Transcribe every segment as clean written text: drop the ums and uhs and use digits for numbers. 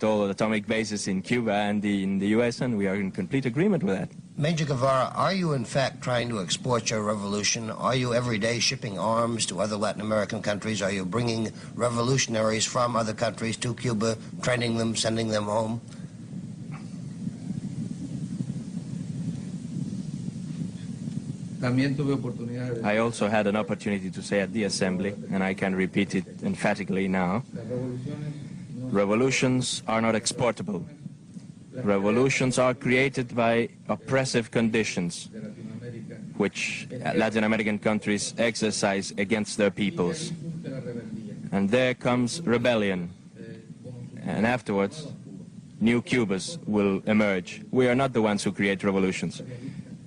all atomic bases in Cuba and in the US, and we are in complete agreement with that. Major Guevara, are you in fact trying to export your revolution? Are you every day shipping arms to other Latin American countries? Are you bringing revolutionaries from other countries to Cuba, training them, sending them home? I also had an opportunity to say at the assembly, and I can repeat it emphatically now, revolutions are not exportable. Revolutions are created by oppressive conditions, which Latin American countries exercise against their peoples. And there comes rebellion. And afterwards, new Cubas will emerge. We are not the ones who create revolutions.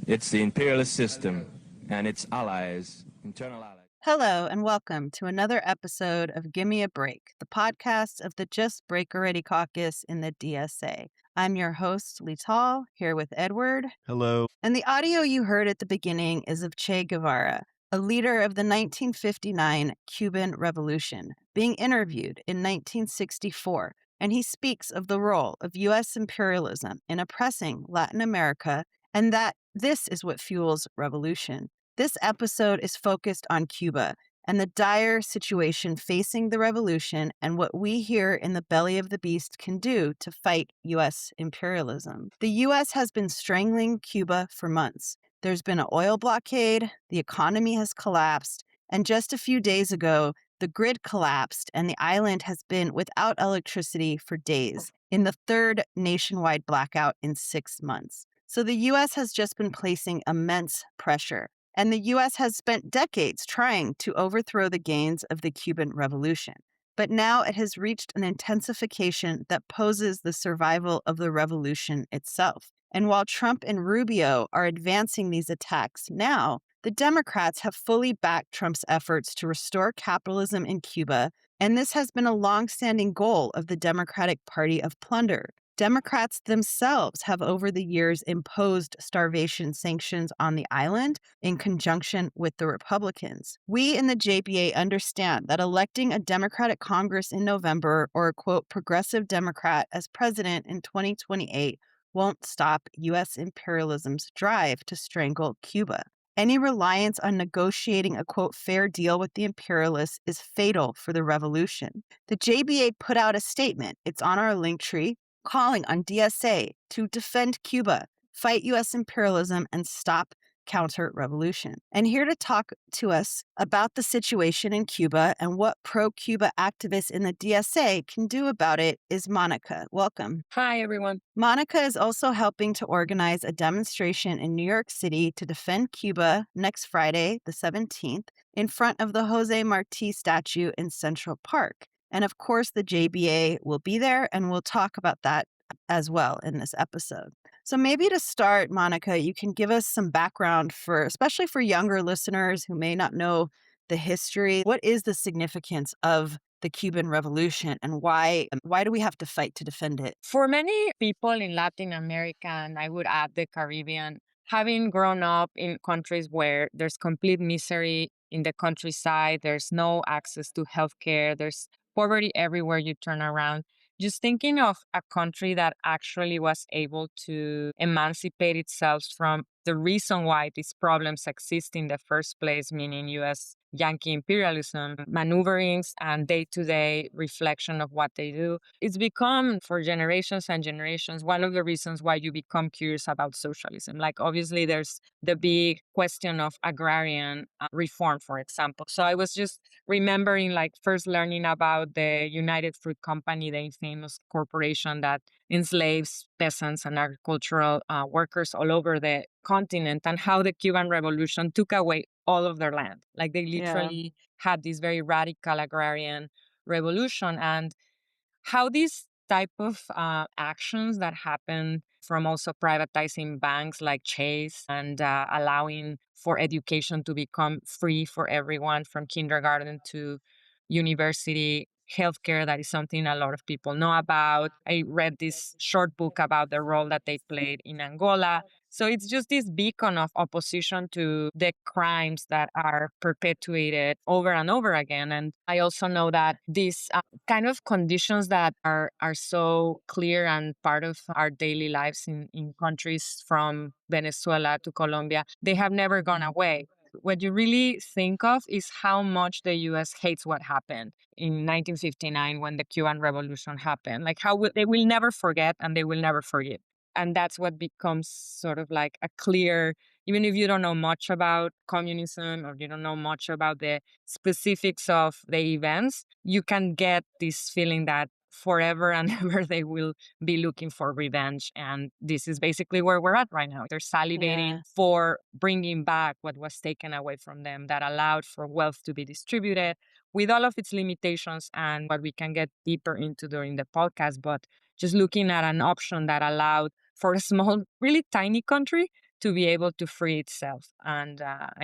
It's the imperialist system and its allies, internal allies. Hello and welcome to another episode of Gimme a Break, the podcast of the Just Break Already caucus in the DSA. I'm your host, Lital, here with Edward. Hello. And the audio you heard at the beginning is of Che Guevara, a leader of the 1959 Cuban Revolution, being interviewed in 1964. And he speaks of the role of U.S. imperialism in oppressing Latin America and that this is what fuels revolution. This episode is focused on Cuba and the dire situation facing the revolution and what we here in the belly of the beast can do to fight U.S. imperialism. The U.S. has been strangling Cuba for months. There's been an oil blockade, the economy has collapsed, and just a few days ago, the grid collapsed and the island has been without electricity for days, in the third nationwide blackout in 6 months. So the U.S. has just been placing immense pressure. And the U.S. has spent decades trying to overthrow the gains of the Cuban Revolution. But now it has reached an intensification that poses the survival of the revolution itself. And while Trump and Rubio are advancing these attacks now, the Democrats have fully backed Trump's efforts to restore capitalism in Cuba, and this has been a long-standing goal of the Democratic Party of Plunder. Democrats themselves have over the years imposed starvation sanctions on the island in conjunction with the Republicans. We in the JBA understand that electing a Democratic Congress in November or a, quote, progressive Democrat as president in 2028 won't stop U.S. imperialism's drive to strangle Cuba. Any reliance on negotiating a, quote, fair deal with the imperialists is fatal for the revolution. The JBA put out a statement, it's on our link tree, calling on DSA to defend Cuba, fight U.S. imperialism, and stop counter-revolution. And here to talk to us about the situation in Cuba and what pro-Cuba activists in the DSA can do about it is Monica. Welcome. Hi, everyone. Monica is also helping to organize a demonstration in New York City to defend Cuba next Friday, the 17th, in front of the Jose Marti statue in Central Park. And of course, the JBA will be there, and we'll talk about that as well in this episode. So maybe to start, Monica, you can give us some background especially for younger listeners who may not know the history. What is the significance of the Cuban Revolution, and why do we have to fight to defend it? For many people in Latin America, and I would add the Caribbean, having grown up in countries where there's complete misery in the countryside, there's no access to healthcare, there's poverty everywhere you turn around. Just thinking of a country that actually was able to emancipate itself from the reason why these problems exist in the first place, meaning U.S. Yankee imperialism, maneuverings, and day-to-day reflection of what they do. It's become, for generations and generations, one of the reasons why you become curious about socialism. Like, obviously, there's the big question of agrarian reform, for example. So I was just remembering, first learning about the United Fruit Company, the famous corporation that enslaves peasants and agricultural workers all over the continent, and how the Cuban Revolution took away all of their land. They literally had this very radical agrarian revolution, and how these type of actions that happen from also privatizing banks like Chase and allowing for education to become free for everyone from kindergarten to university healthcare. That is something a lot of people know about. I read this short book about the role that they played in Angola. So it's just this beacon of opposition to the crimes that are perpetuated over and over again. And I also know that these kind of conditions that are so clear and part of our daily lives in countries from Venezuela to Colombia, they have never gone away. What you really think of is how much the US hates what happened in 1959 when the Cuban Revolution happened. Like they will never forget and they will never forgive. And that's what becomes sort of like a clear, even if you don't know much about communism or you don't know much about the specifics of the events, you can get this feeling that forever and ever they will be looking for revenge. And this is basically where we're at right now. They're salivating for bringing back what was taken away from them that allowed for wealth to be distributed with all of its limitations and what we can get deeper into during the podcast. But just looking at an option that allowed for a small, really tiny country to be able to free itself and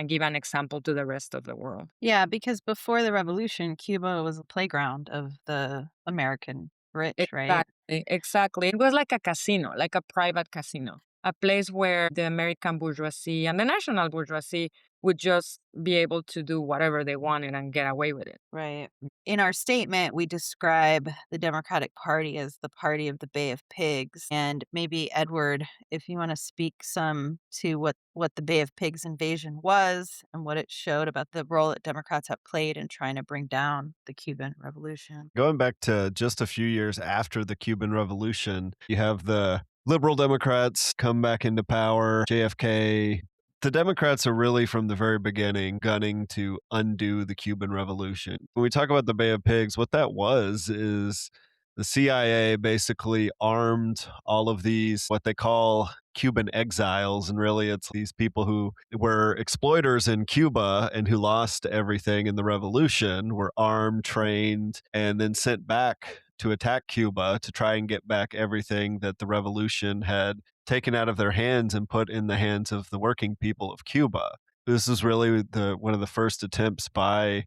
give an example to the rest of the world. Yeah, because before the revolution, Cuba was a playground of the American rich, right? Exactly. It was like a casino, like a private casino, a place where the American bourgeoisie and the national bourgeoisie would just be able to do whatever they wanted and get away with it. Right. In our statement, we describe the Democratic Party as the party of the Bay of Pigs. And maybe, Edward, if you want to speak some to what the Bay of Pigs invasion was and what it showed about the role that Democrats have played in trying to bring down the Cuban Revolution. Going back to just a few years after the Cuban Revolution, you have the liberal Democrats come back into power, JFK. The Democrats are really from the very beginning gunning to undo the Cuban Revolution. When we talk about the Bay of Pigs, what that was is the CIA basically armed all of these, what they call Cuban exiles. And really, it's these people who were exploiters in Cuba and who lost everything in the revolution, were armed, trained, and then sent back to attack Cuba to try and get back everything that the revolution had taken out of their hands and put in the hands of the working people of Cuba. This is really one of the first attempts by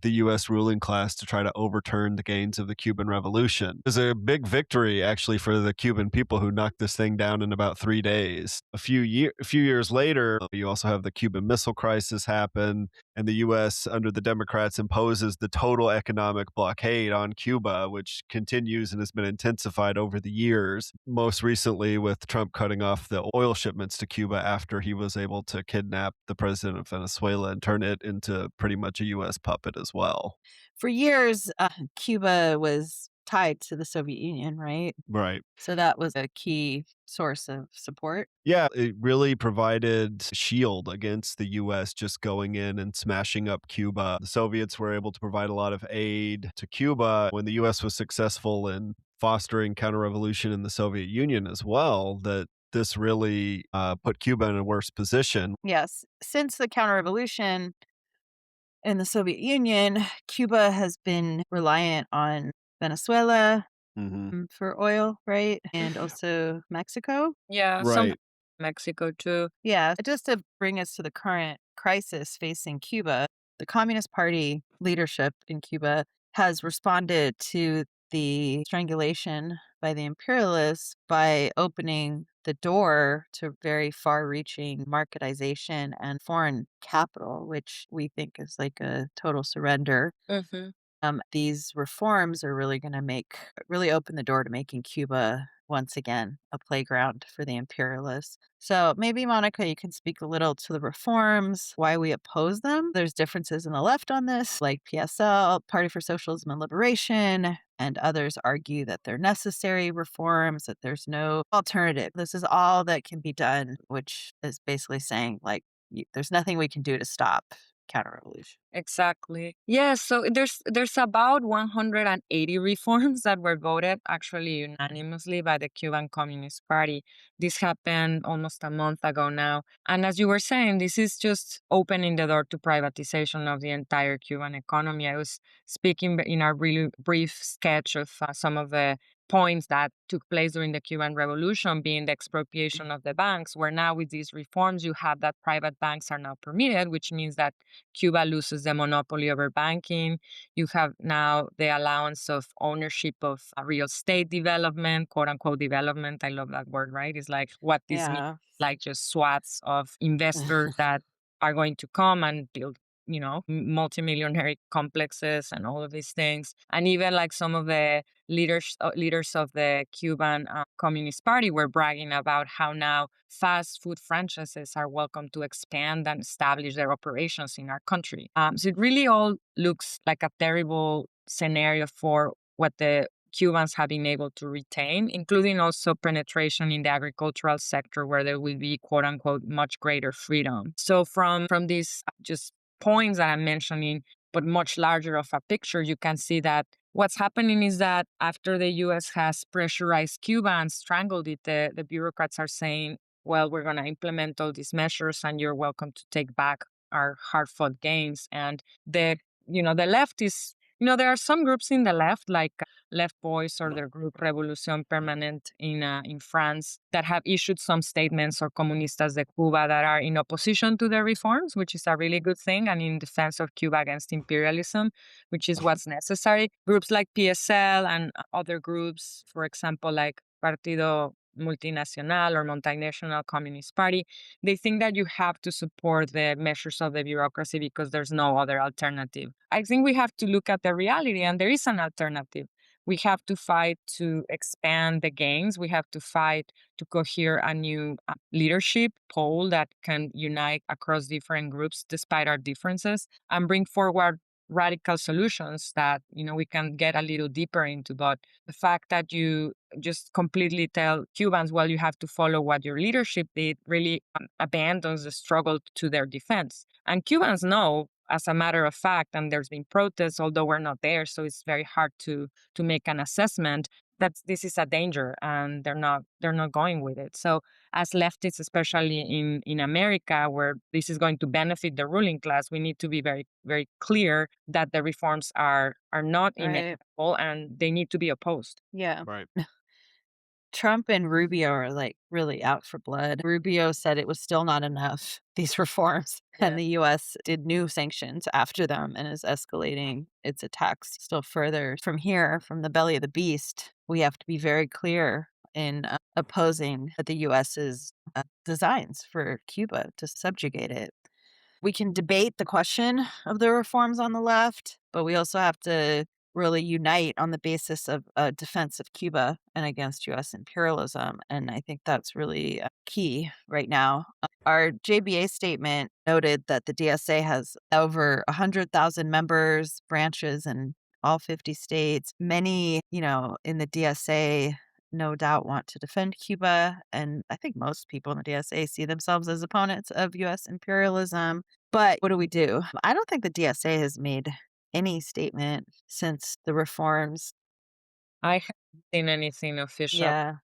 the U.S. ruling class to try to overturn the gains of the Cuban Revolution. It was a big victory, actually, for the Cuban people who knocked this thing down in about 3 days. A few years later, you also have the Cuban Missile Crisis happen, and the U.S., under the Democrats, imposes the total economic blockade on Cuba, which continues and has been intensified over the years, most recently with Trump cutting off the oil shipments to Cuba after he was able to kidnap the president of Venezuela and turn it into pretty much a U.S. puppet as well. For years, Cuba was tied to the Soviet Union, right? Right. So that was a key source of support. Yeah, it really provided a shield against the U.S. just going in and smashing up Cuba. The Soviets were able to provide a lot of aid to Cuba when the U.S. was successful in fostering counterrevolution in the Soviet Union as well, that this really put Cuba in a worse position. Yes. Since the counterrevolution in the Soviet Union, Cuba has been reliant on Venezuela for oil, right? And also Mexico. Yeah, some Mexico too. Yeah, just to bring us to the current crisis facing Cuba, the Communist Party leadership in Cuba has responded to the strangulation by the imperialists by opening the door to very far-reaching marketization and foreign capital, which we think is like a total surrender. These reforms are really going to really open the door to making Cuba once again a playground for the imperialists. So maybe, Monica, you can speak a little to the reforms, why we oppose them. There's differences in the left on this, like PSL, Party for Socialism and Liberation, and others argue that they're necessary reforms, that there's no alternative. This is all that can be done, which is basically saying, like, there's nothing we can do to stop counter-revolution. Exactly. Yeah, so there's about 180 reforms that were voted actually unanimously by the Cuban Communist Party. This happened almost a month ago now. And as you were saying, this is just opening the door to privatization of the entire Cuban economy. I was speaking in a really brief sketch of some of the points that took place during the Cuban Revolution, being the expropriation of the banks, where now with these reforms, you have that private banks are now permitted, which means that Cuba loses the monopoly over banking. You have now the allowance of ownership of real estate development, quote unquote development. I love that word, right? It's like what this means, Yeah. like just swaths of investors that are going to come and build multimillionaire complexes and all of these things. And even like some of the leaders of the Cuban Communist Party were bragging about how now fast food franchises are welcome to expand and establish their operations in our country. So it really all looks like a terrible scenario for what the Cubans have been able to retain, including also penetration in the agricultural sector where there will be, quote unquote, much greater freedom. So from these just points that I'm mentioning, but much larger of a picture, you can see that what's happening is that after the U.S. has pressurized Cuba and strangled it, the bureaucrats are saying, well, we're going to implement all these measures and you're welcome to take back our hard-fought gains. And the left is, there are some groups in the left, like Left Boys or their group Revolution Permanente in France, that have issued some statements, or Comunistas de Cuba, that are in opposition to the reforms, which is a really good thing, and in defense of Cuba against imperialism, which is what's necessary. Groups like PSL and other groups, for example, like Partido Multinacional or Multinational Communist Party, they think that you have to support the measures of the bureaucracy because there's no other alternative. I think we have to look at the reality, and there is an alternative. We have to fight to expand the gains. We have to fight to cohere a new leadership pole that can unite across different groups despite our differences and bring forward radical solutions that we can get a little deeper into. But the fact that you just completely tell Cubans, well, you have to follow what your leadership did, really abandons the struggle to their defense. And Cubans know, as a matter of fact, and there's been protests, although we're not there, so it's very hard to make an assessment, that this is a danger, and they're not going with it. So as leftists, especially in America, where this is going to benefit the ruling class, we need to be very, very clear that the reforms are not Right. inevitable and they need to be opposed. Yeah. Right. Trump and Rubio are like really out for blood. Rubio said it was still not enough, these reforms, and the U.S. did new sanctions after them and is escalating its attacks still further. From here, from the belly of the beast, we have to be very clear in opposing the U.S.'s designs for Cuba to subjugate it. We can debate the question of the reforms on the left, but we also have to really unite on the basis of defense of Cuba and against U.S. imperialism. And I think that's really key right now. Our JBA statement noted that the DSA has over 100,000 members, branches in all 50 states. Many, in the DSA no doubt want to defend Cuba. And I think most people in the DSA see themselves as opponents of U.S. imperialism. But what do? I don't think the DSA has made any statement since the reforms. I haven't seen anything official. Yeah.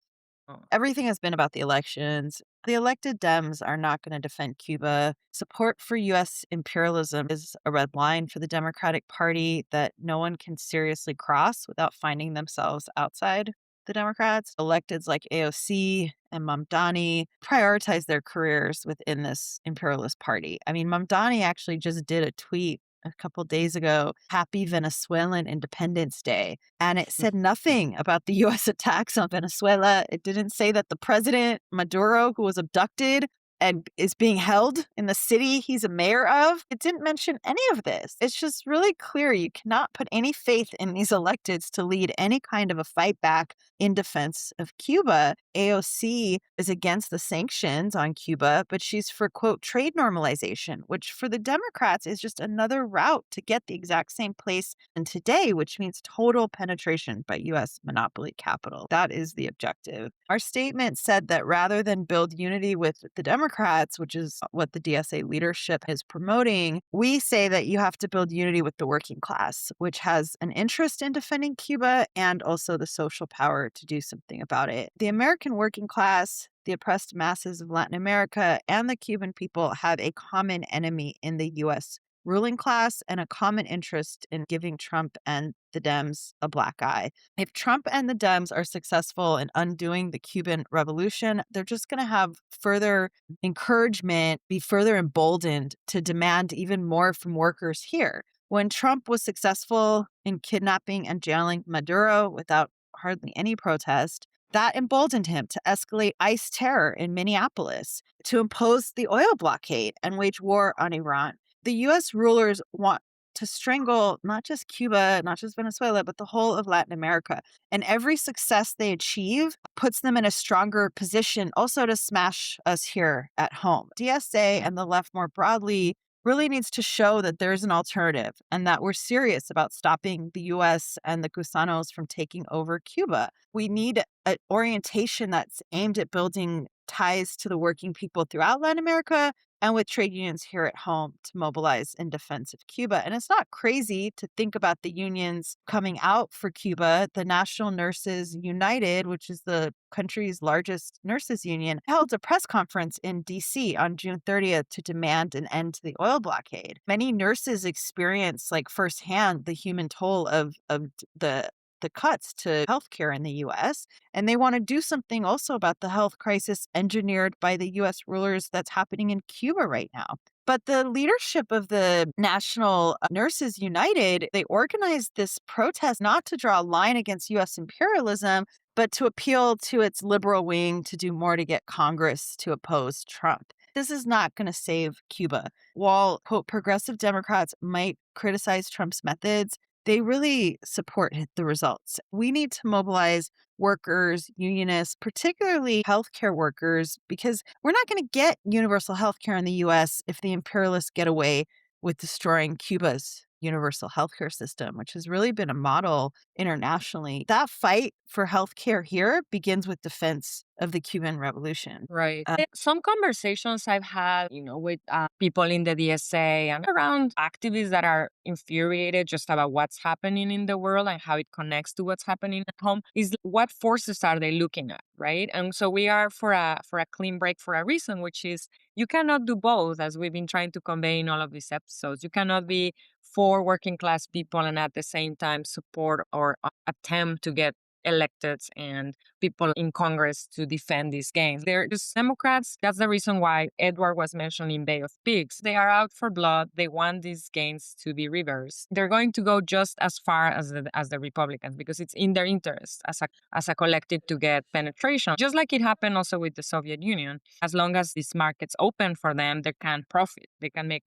Everything has been about the elections. The elected Dems are not going to defend Cuba. Support for U.S. imperialism is a red line for the Democratic Party that no one can seriously cross without finding themselves outside the Democrats. Electeds like AOC and Mamdani prioritize their careers within this imperialist party. I mean, Mamdani actually just did a tweet a couple days ago, Happy Venezuelan Independence Day. And it said nothing about the U.S. attacks on Venezuela. It didn't say that the president, Maduro, who was abducted and is being held in the city he's a mayor of, it didn't mention any of this. It's just really clear you cannot put any faith in these electeds to lead any kind of a fight back in defense of Cuba. AOC is against the sanctions on Cuba, but she's for, quote, trade normalization, which for the Democrats is just another route to get the exact same place in today, which means total penetration by U.S. monopoly capital. That is the objective. Our statement said that rather than build unity with the Democrats, which is what the DSA leadership is promoting, we say that you have to build unity with the working class, which has an interest in defending Cuba and also the social power to do something about it. The American working class, the oppressed masses of Latin America, and the Cuban people have a common enemy in the U.S. ruling class and a common interest in giving Trump and the Dems a black eye. If Trump and the Dems are successful in undoing the Cuban Revolution, they're just going to have further encouragement, be further emboldened to demand even more from workers here. When Trump was successful in kidnapping and jailing Maduro without hardly any protest, that emboldened him to escalate ICE terror in Minneapolis, to impose the oil blockade and wage war on Iran. The U.S. rulers want to strangle not just Cuba, not just Venezuela, but the whole of Latin America. And every success they achieve puts them in a stronger position also to smash us here at home. DSA and the left more broadly really needs to show that there's an alternative and that we're serious about stopping the U.S. and the gusanos from taking over Cuba. We need an orientation that's aimed at building ties to the working people throughout Latin America and with trade unions here at home to mobilize in defense of Cuba. And it's not crazy to think about the unions coming out for Cuba. The National Nurses United, which is the country's largest nurses union, held a press conference in D.C. on June 30th to demand an end to the oil blockade. Many nurses experience firsthand the human toll of the cuts to healthcare in the U.S., and they want to do something also about the health crisis engineered by the U.S. rulers that's happening in Cuba right now. But the leadership of the National Nurses United, they organized this protest not to draw a line against U.S. imperialism, but to appeal to its liberal wing to do more to get Congress to oppose Trump. This is not going to save Cuba. While, quote, progressive Democrats might criticize Trump's methods, they really support the results. We need to mobilize workers, unionists, particularly healthcare workers, because we're not going to get universal healthcare in the U.S. if the imperialists get away with destroying Cuba's universal healthcare system, which has really been a model internationally. That fight for healthcare here begins with defense of the Cuban Revolution. Right. Some conversations I've had, with people in the DSA and around activists that are infuriated just about what's happening in the world and how it connects to what's happening at home is what forces are they looking at, right? And so we are for a clean break for a reason, which is you cannot do both, as we've been trying to convey in all of these episodes. You cannot be for working class people and at the same time support or attempt to get elected and people in Congress to defend these gains. They're just Democrats. That's the reason why Edward was mentioned in Bay of Pigs. They are out for blood. They want these gains to be reversed. They're going to go just as far as the Republicans because it's in their interest as a collective to get penetration. Just like it happened also with the Soviet Union. As long as these markets open for them, they can profit. They can make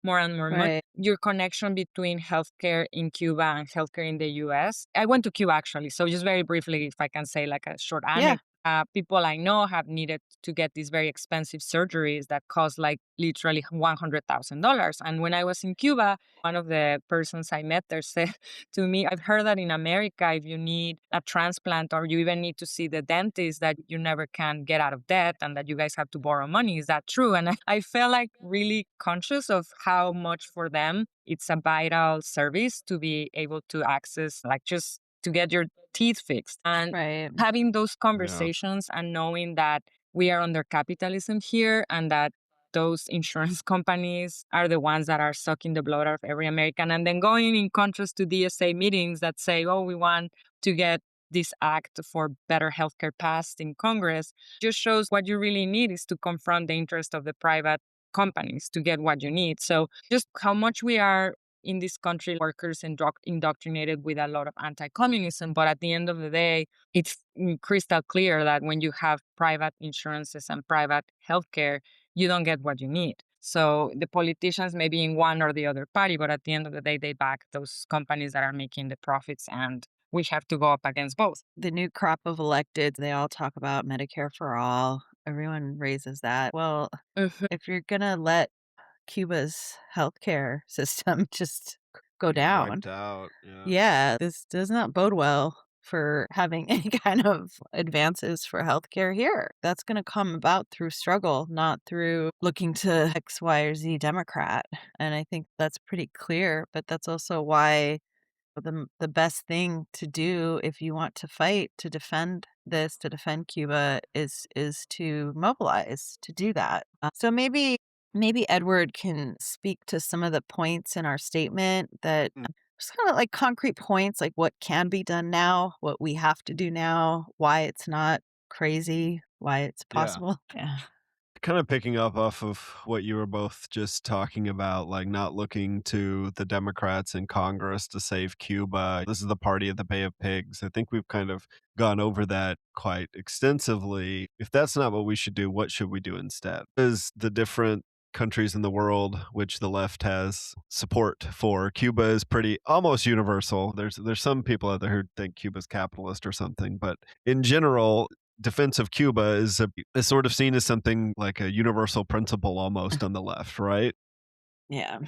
more and more money. Your connection between healthcare in Cuba and healthcare in the US. I went to Cuba actually, so just very briefly, if I can say like a short anecdote. People I know have needed to get these very expensive surgeries that cost like literally $100,000. And when I was in Cuba, one of the persons I met there said to me, I've heard that in America, if you need a transplant or you even need to see the dentist, that you never can get out of debt and that you guys have to borrow money. Is that true? And I felt like really conscious of how much for them it's a vital service to be able to access, like just to get your teeth fixed. And having those conversations and knowing that we are under capitalism here and that those insurance companies are the ones that are sucking the blood out of every American. And then going in contrast to DSA meetings that say, oh, we want to get this act for better healthcare passed in Congress, just shows what you really need is to confront the interest of the private companies to get what you need. So just how much we are in this country, workers indoctrinated with a lot of anti-communism. But at the end of the day, it's crystal clear that when you have private insurances and private healthcare, you don't get what you need. So the politicians may be in one or the other party, but at the end of the day, they back those companies that are making the profits, and we have to go up against both. The new crop of electeds, they all talk about Medicare for all. Everyone raises that. Well, if you're going to let Cuba's healthcare system just go down. Wiped out. Yeah, this does not bode well for having any kind of advances for healthcare here. That's going to come about through struggle, not through looking to X, Y, or Z Democrat. And I think that's pretty clear, but that's also why the best thing to do if you want to fight to defend Cuba is to mobilize to do that. So maybe Maybe Edward can speak to some of the points in our statement that just kind of like concrete points, like what can be done now, what we have to do now, why it's not crazy, why it's Yeah. possible. Yeah. Kind of picking up off of what you were both just talking about, like not looking to the Democrats in Congress to save Cuba. This is the party of the Bay of Pigs. I think we've kind of gone over that quite extensively. If that's not what we should do, what should we do instead? Is the different countries in the world which the left has support for. Cuba is pretty almost universal. There's some people out there who think Cuba's capitalist or something, but in general, defense of Cuba is sort of seen as something like a universal principle almost on the left, right? Yeah.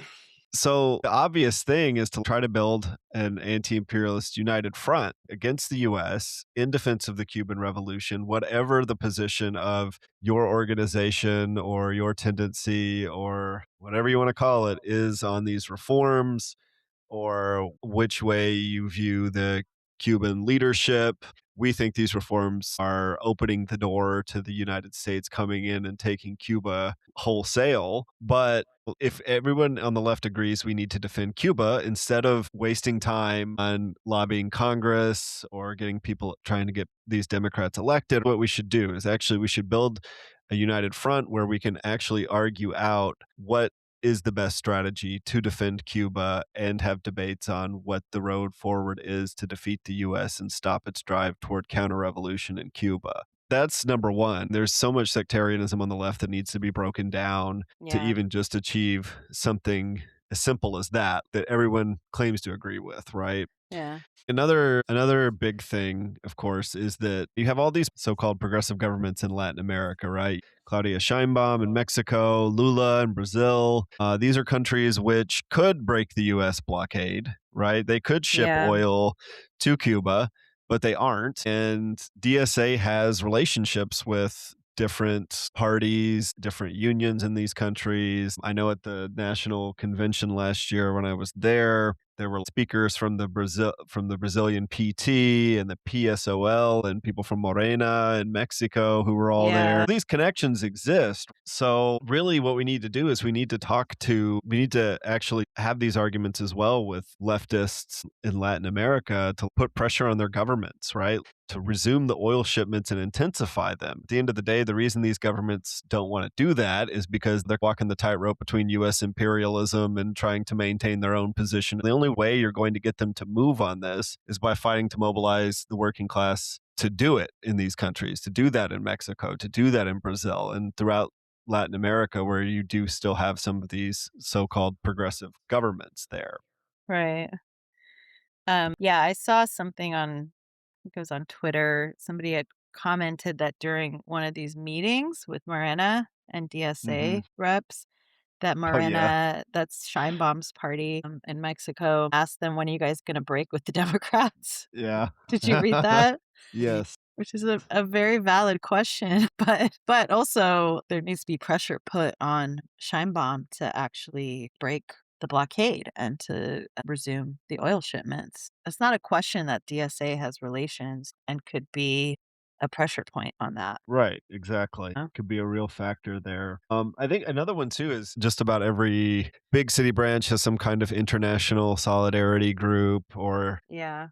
So the obvious thing is to try to build an anti-imperialist united front against the US in defense of the Cuban Revolution, whatever the position of your organization or your tendency or whatever you want to call it is on these reforms or which way you view the Cuban leadership. We think these reforms are opening the door to the United States coming in and taking Cuba wholesale. But if everyone on the left agrees we need to defend Cuba, instead of wasting time on lobbying Congress or getting people trying to get these Democrats elected, what we should do is actually we should build a united front where we can actually argue out what is the best strategy to defend Cuba and have debates on what the road forward is to defeat the US and stop its drive toward counter-revolution in Cuba. That's number one. There's so much sectarianism on the left that needs to be broken down to Yeah. even just achieve something as simple as that everyone claims to agree with, right? Yeah. Another big thing, of course, is that you have all these so-called progressive governments in Latin America, right? Claudia Sheinbaum in Mexico, Lula in Brazil. These are countries which could break the U.S. blockade, right? They could ship Yeah. oil to Cuba, but they aren't. And DSA has relationships with different parties, different unions in these countries. I know at the national convention last year when I was there were speakers from the Brazilian PT and the PSOL and people from Morena in Mexico who were all there. Yeah. These connections exist. So really what we need to do is we need to actually have these arguments as well with leftists in Latin America to put pressure on their governments, right? To resume the oil shipments and intensify them. At the end of the day, the reason these governments don't want to do that is because they're walking the tightrope between US imperialism and trying to maintain their own position. The only way you're going to get them to move on this is by fighting to mobilize the working class to do it in these countries, to do that in Mexico, to do that in Brazil and throughout Latin America, where you do still have some of these so-called progressive governments there. Right. Yeah, I saw something on, I think it was on Twitter. Somebody had commented that during one of these meetings with Morena and Hmm. DSA reps, that Oh yeah, Morena, that's Scheinbaum's party in Mexico, asked them, when are you guys going to break with the Democrats? yeah. Did you read that? Yes. Which is a very valid question, but also there needs to be pressure put on Scheinbaum to actually break the blockade and to resume the oil shipments. It's not a question that DSA has relations and could be a pressure point on that. Right, exactly. Huh? Could be a real factor there. I think another one too is just about every big city branch has some kind of international solidarity group, or Yeah.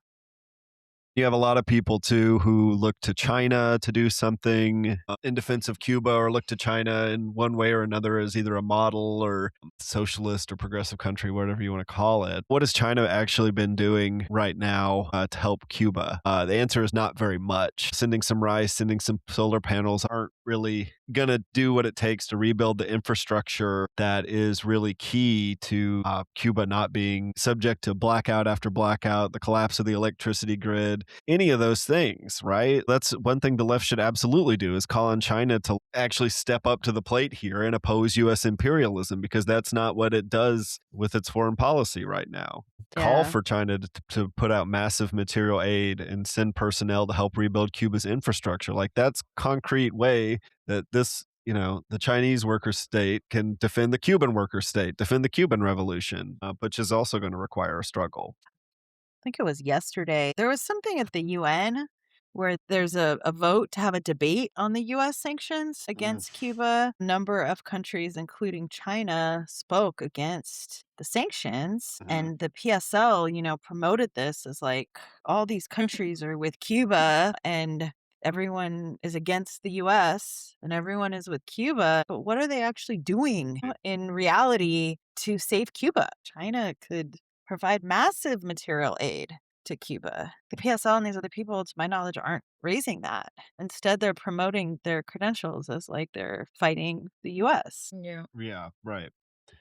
you have a lot of people too who look to China to do something in defense of Cuba, or look to China in one way or another as either a model or socialist or progressive country, whatever you want to call it. What has China actually been doing right now to help Cuba? The answer is not very much. Sending some rice, sending some solar panels aren't really going to do what it takes to rebuild the infrastructure that is really key to Cuba not being subject to blackout after blackout, the collapse of the electricity grid, any of those things, right? That's one thing the left should absolutely do, is call on China to actually step up to the plate here and oppose US imperialism, because that's not what it does with its foreign policy right now. Call Yeah. for China to put out massive material aid and send personnel to help rebuild Cuba's infrastructure. Like, that's concrete way that the Chinese worker state can defend the Cuban worker state, defend the Cuban Revolution, which is also going to require a struggle. I think it was yesterday. There was something at the UN where there's a vote to have a debate on the U.S. sanctions against Cuba. A number of countries, including China, spoke against the sanctions, and the PSL, promoted this as like all these countries are with Cuba and everyone is against the US and everyone is with Cuba. But what are they actually doing in reality to save Cuba? China could provide massive material aid to Cuba. The PSL and these other people, to my knowledge, aren't raising that. Instead, they're promoting their credentials as like they're fighting the US. Yeah, Yeah, right.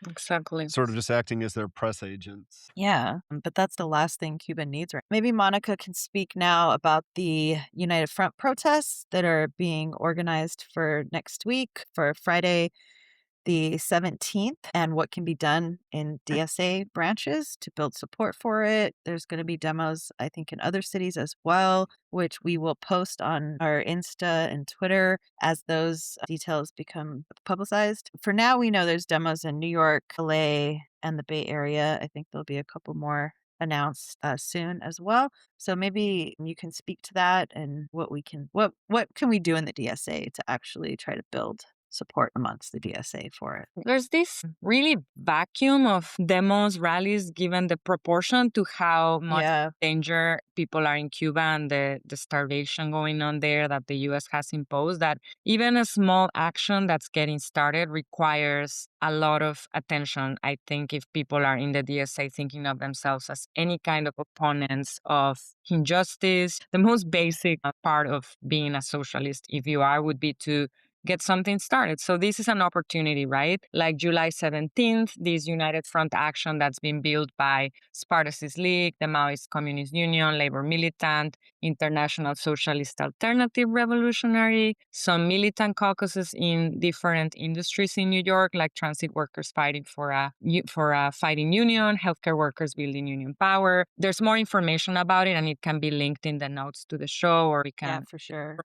exactly. Sort of just acting as their press agents. Yeah, but that's the last thing Cuba needs right. Maybe Monica can speak now about the United Front protests that are being organized for next week, for Friday, the 17th, and what can be done in DSA branches to build support for it. There's going to be demos, I think, in other cities as well, which we will post on our Insta and Twitter as those details become publicized. For now, we know there's demos in New York, LA, and the Bay Area. I think there'll be a couple more announced soon as well. So maybe you can speak to that and what can we do in the DSA to actually try to build support amongst the DSA for it. There's this really vacuum of demos, rallies, given the proportion to how much danger people are in Cuba and the starvation going on there that the US has imposed, that even a small action that's getting started requires a lot of attention. I think if people are in the DSA thinking of themselves as any kind of opponents of injustice, the most basic part of being a socialist, if you are, would be to get something started. So this is an opportunity, right? Like July 17th, this United Front action that's been built by Spartacist League, the Maoist Communist Union, Labor Militant, International Socialist Alternative Revolutionary, some militant caucuses in different industries in New York, like transit workers fighting for a fighting union, healthcare workers building union power. There's more information about it, and it can be linked in the notes to the show, or we can for sure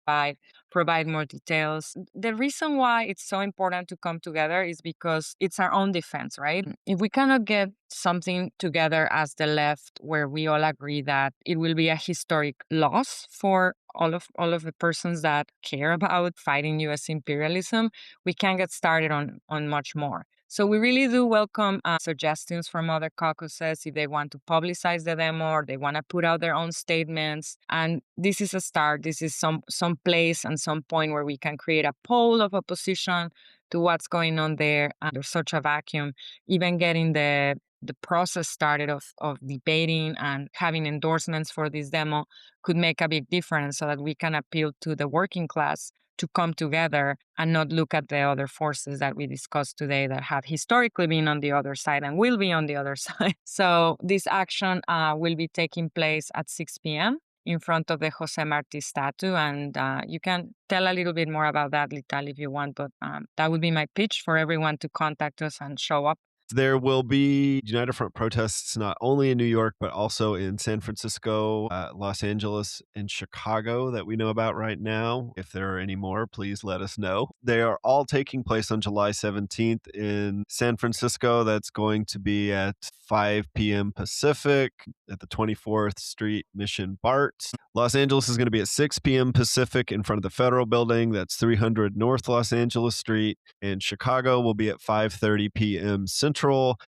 provide more details. The reason why it's so important to come together is because it's our own defense, right? If we cannot get something together as the left where we all agree that it will be a historic loss for all of the persons that care about fighting US imperialism, we can get started on much more. So we really do welcome suggestions from other caucuses if they want to publicize the demo or they want to put out their own statements. And this is a start. This is some place and some point where we can create a pole of opposition to what's going on there. And there's such a vacuum. Even getting the process started of debating and having endorsements for this demo could make a big difference so that we can appeal to the working class to come together and not look at the other forces that we discussed today that have historically been on the other side and will be on the other side. So this action will be taking place at 6 p.m. in front of the Jose Marti statue. And you can tell a little bit more about that, Lital, if you want. But that would be my pitch for everyone to contact us and show up. There will be United Front protests not only in New York, but also in San Francisco, Los Angeles, and Chicago that we know about right now. If there are any more, please let us know. They are all taking place on July 17th in San Francisco. That's going to be at 5 p.m. Pacific at the 24th Street Mission BART. Los Angeles is going to be at 6 p.m. Pacific in front of the Federal Building. That's 300 North Los Angeles Street. And Chicago will be at 5:30 p.m. Central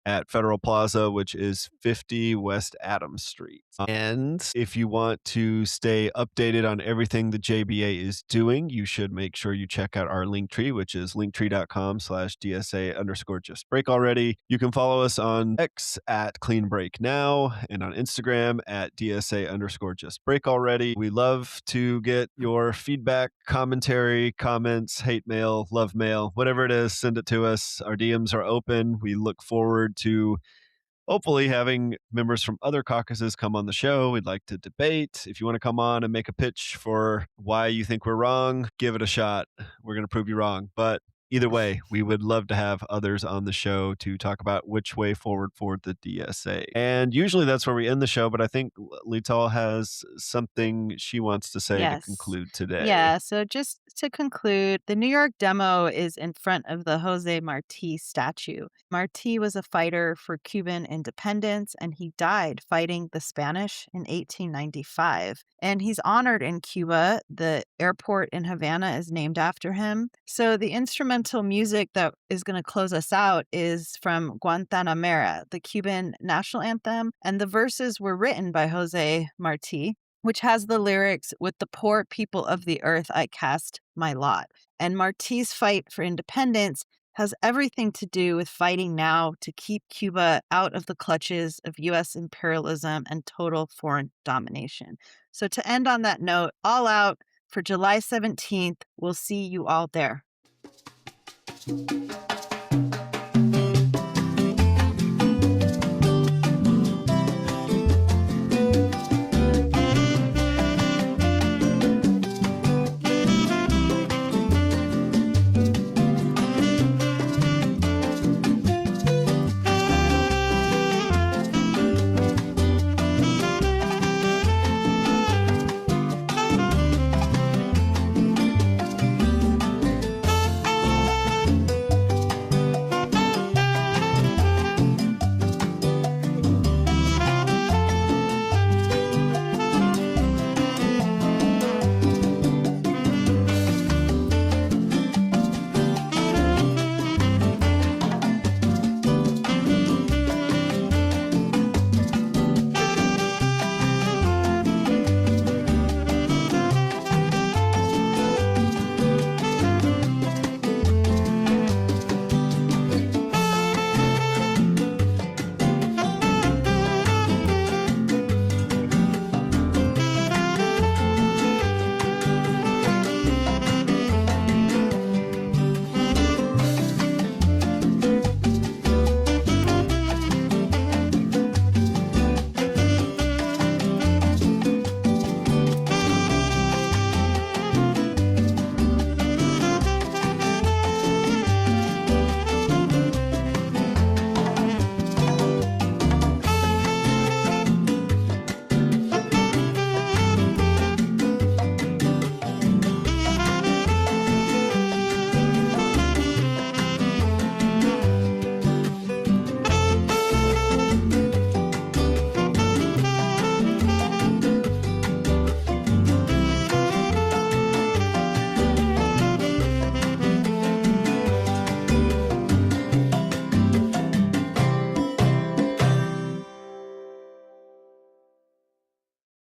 at Federal Plaza, which is 50 West Adams Street. And if you want to stay updated on everything the JBA is doing, you should make sure you check out our Linktree, which is linktree.com/DSA_JustBreak already. You can follow us on X at Clean Break Now and on Instagram at DSA_JustBreak already. We love to get your feedback, commentary, comments, hate mail, love mail, whatever it is, send it to us. Our DMs are open. We look forward to hopefully having members from other caucuses come on the show. We'd like to debate. If you want to come on and make a pitch for why you think we're wrong, give it a shot. We're going to prove you wrong. But Either way, we would love to have others on the show to talk about which way forward for the DSA. And usually that's where we end the show, but I think Lital has something she wants to say to Yes. conclude today. Yeah. So just to conclude, the New York demo is in front of the Jose Marti statue. Marti was a fighter for Cuban independence, and he died fighting the Spanish in 1895. And he's honored in Cuba. The airport in Havana is named after him. So the instrumental music that is going to close us out is from Guantanamera, the Cuban national anthem. And the verses were written by Jose Marti, which has the lyrics, "With the poor people of the earth I cast my lot." And Marti's fight for independence has everything to do with fighting now to keep Cuba out of the clutches of U.S. imperialism and total foreign domination. So to end on that note, all out for July 17th. We'll see you all there.